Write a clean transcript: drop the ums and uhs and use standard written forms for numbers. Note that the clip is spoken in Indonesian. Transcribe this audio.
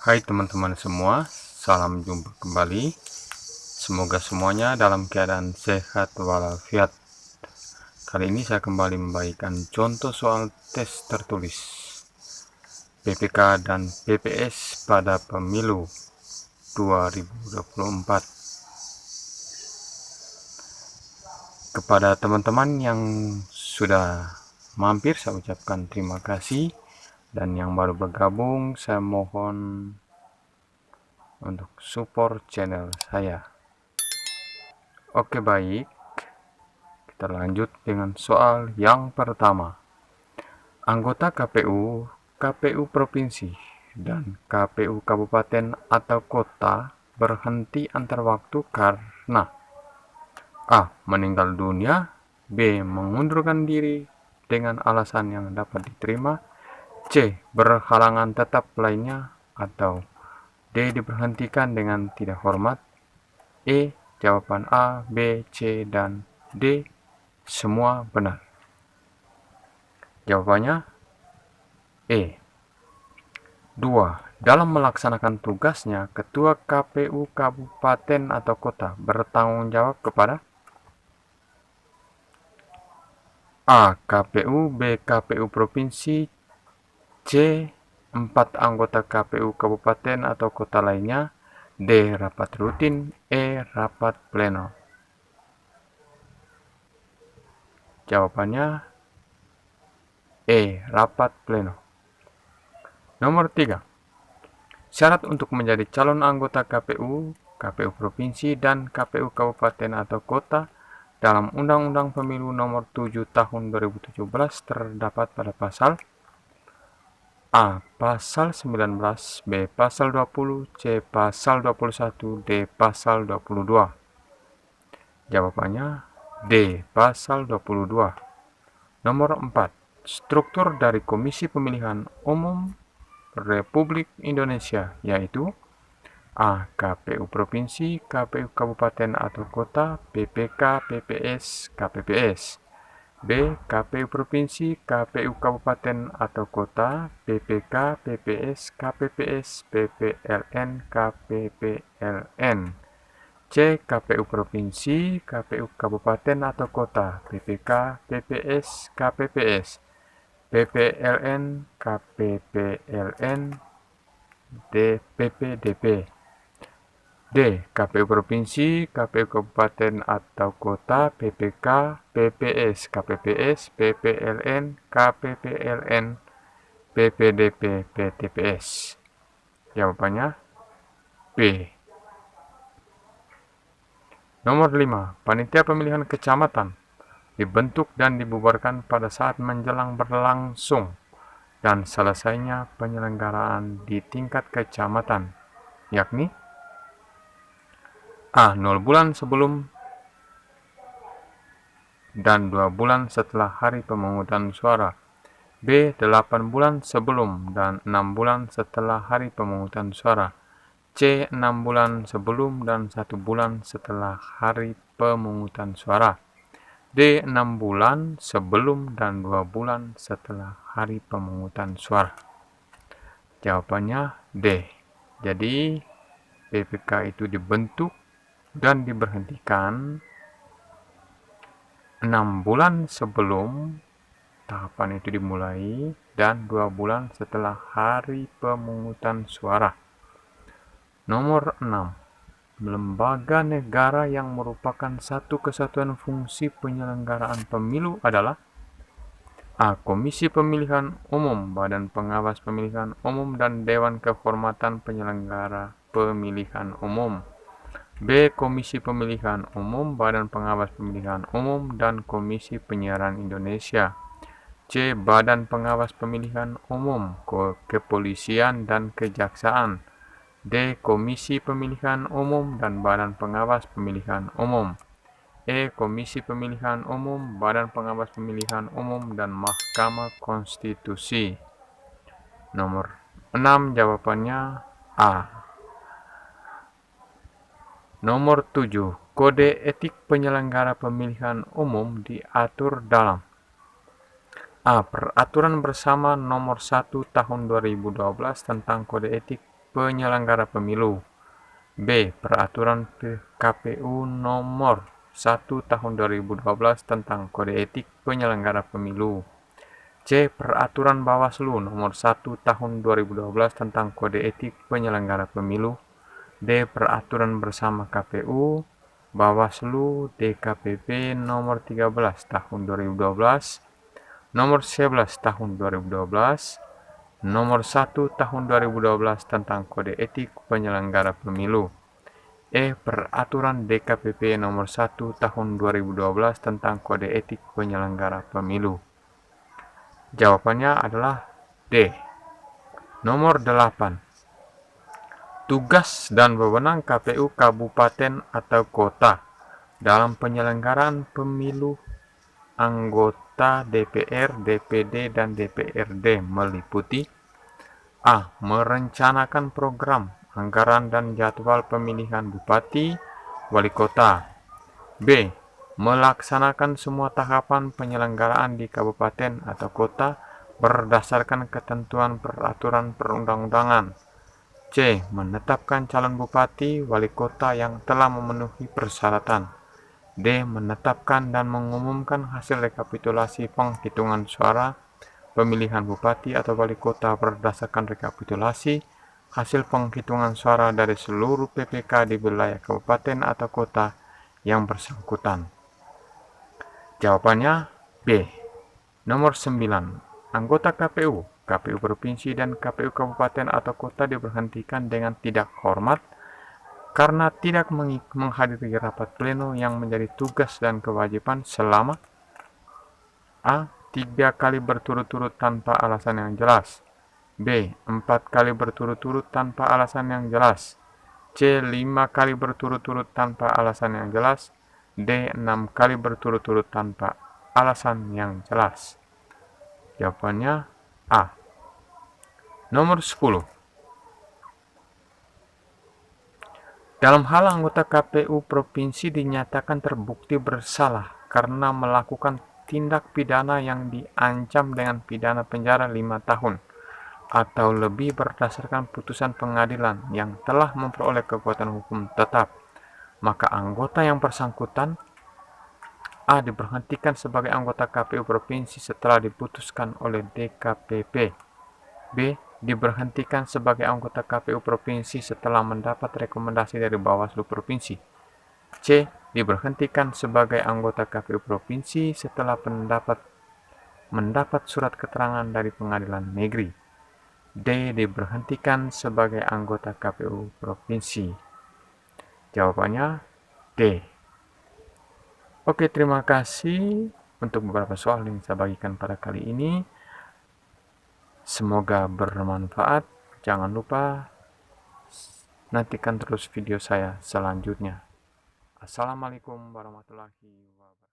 Hai teman-teman semua, salam jumpa kembali. Semoga semuanya dalam keadaan sehat walafiat. Kali ini saya kembali membagikan contoh soal tes tertulis PPK dan PPS pada pemilu 2024. Kepada teman-teman yang sudah mampir, saya ucapkan terima kasih. Dan yang baru bergabung, saya mohon untuk support channel saya. Oke, baik. Kita lanjut dengan soal yang pertama. Anggota KPU, KPU Provinsi, dan KPU Kabupaten atau Kota berhenti antar waktu karena A. Meninggal dunia, B. Mengundurkan diri dengan alasan yang dapat diterima, C. Berhalangan tetap lainnya, atau D. Diberhentikan dengan tidak hormat. Jawaban A, B, C, dan D semua benar. Jawabannya E. 2. Dalam melaksanakan tugasnya, Ketua KPU Kabupaten atau Kota bertanggung jawab kepada A. KPU, B. KPU Provinsi, C. 4 anggota KPU Kabupaten atau Kota lainnya, D. Rapat rutin, E. Rapat pleno. Jawabannya E. Rapat pleno. Nomor 3. Syarat untuk menjadi calon anggota KPU, KPU Provinsi, dan KPU Kabupaten atau Kota dalam Undang-Undang Pemilu Nomor 7 Tahun 2017 terdapat pada pasal A. Pasal 19, B. Pasal 20, C. Pasal 21, D. Pasal 22. Jawabannya D. Pasal 22. Nomor 4. Struktur dari Komisi Pemilihan Umum Republik Indonesia yaitu A. KPU Provinsi, KPU Kabupaten atau Kota, PPK, PPS, KPPS. B. KPU Provinsi, KPU Kabupaten atau Kota, PPK, PPS, KPPS, PPLN, KPPLN. C. KPU Provinsi, KPU Kabupaten atau Kota, PPK, PPS, KPPS, PPLN, KPPLN, DPPDP. D. KPU Provinsi, KPU Kabupaten atau Kota, PPK, PPS, KPPS, PPLN, KPPLN, PPDP, PTPS. Jawabannya B. Nomor 5. Panitia Pemilihan Kecamatan dibentuk dan dibubarkan pada saat menjelang berlangsung dan selesainya penyelenggaraan di tingkat kecamatan, yakni A. 0 bulan sebelum dan 2 bulan setelah hari pemungutan suara, B. 8 bulan sebelum dan 6 bulan setelah hari pemungutan suara, C. 6 bulan sebelum dan 1 bulan setelah hari pemungutan suara, D. 6 bulan sebelum dan 2 bulan setelah hari pemungutan suara. Jawabannya D. Jadi PPK itu dibentuk dan diberhentikan 6 bulan sebelum tahapan itu dimulai dan 2 bulan setelah hari pemungutan suara. Nomor 6. Lembaga negara yang merupakan satu kesatuan fungsi penyelenggaraan pemilu adalah A. Komisi Pemilihan Umum, Badan Pengawas Pemilihan Umum, dan Dewan Kehormatan Penyelenggara Pemilihan Umum. B. Komisi Pemilihan Umum, Badan Pengawas Pemilihan Umum, dan Komisi Penyiaran Indonesia. C. Badan Pengawas Pemilihan Umum, Kepolisian dan Kejaksaan. D. Komisi Pemilihan Umum dan Badan Pengawas Pemilihan Umum. E. Komisi Pemilihan Umum, Badan Pengawas Pemilihan Umum, dan Mahkamah Konstitusi. Nomor 6 jawabannya A. Nomor 7. Kode etik penyelenggara pemilihan umum diatur dalam A. Peraturan Bersama Nomor 1 Tahun 2012 tentang Kode Etik penyelenggara pemilu. B. Peraturan KPU nomor 1 tahun 2012 tentang kode etik penyelenggara pemilu. C. Peraturan Bawaslu nomor 1 tahun 2012 tentang kode etik penyelenggara pemilu. D. Peraturan bersama KPU, Bawaslu, DKPP nomor 13 tahun 2012, nomor 11 tahun 2012, nomor 1 tahun 2012 tentang kode etik penyelenggara pemilu. E. Peraturan DKPP nomor 1 tahun 2012 tentang kode etik penyelenggara pemilu. Jawabannya adalah D. Nomor 8. Tugas dan wewenang KPU kabupaten atau kota dalam penyelenggaraan pemilu anggota DPR, DPD, dan DPRD meliputi: A. Merencanakan program, anggaran, dan jadwal pemilihan bupati, wali kota. B. Melaksanakan semua tahapan penyelenggaraan di kabupaten atau kota berdasarkan ketentuan peraturan perundang-undangan. C. Menetapkan calon bupati, wali kota yang telah memenuhi persyaratan. D. Menetapkan dan mengumumkan hasil rekapitulasi penghitungan suara pemilihan bupati atau wali kota berdasarkan rekapitulasi hasil penghitungan suara dari seluruh PPK di wilayah kabupaten atau kota yang bersangkutan. Jawabannya B. Nomor 9. Anggota KPU, KPU Provinsi, dan KPU Kabupaten atau Kota diberhentikan dengan tidak hormat karena tidak menghadiri rapat pleno yang menjadi tugas dan kewajiban selama A. 3 kali berturut-turut tanpa alasan yang jelas. B. 4 kali berturut-turut tanpa alasan yang jelas. C. 5 kali berturut-turut tanpa alasan yang jelas. D. 6 kali berturut-turut tanpa alasan yang jelas. Jawabannya A. Nomor 10. Dalam hal anggota KPU provinsi dinyatakan terbukti bersalah karena melakukan tindak pidana yang diancam dengan pidana penjara 5 tahun atau lebih berdasarkan putusan pengadilan yang telah memperoleh kekuatan hukum tetap, maka anggota yang bersangkutan A. Diberhentikan sebagai anggota KPU provinsi setelah diputuskan oleh DKPP. B. Diberhentikan sebagai anggota KPU provinsi setelah mendapat rekomendasi dari Bawaslu provinsi. C. Diberhentikan sebagai anggota KPU provinsi setelah mendapat surat keterangan dari pengadilan negeri. D. Diberhentikan sebagai anggota KPU provinsi. Jawabannya D. Oke, terima kasih untuk beberapa soal yang saya bagikan pada kali ini. Semoga bermanfaat. Jangan lupa nantikan terus video saya selanjutnya. Assalamualaikum warahmatullahi wabarakatuh.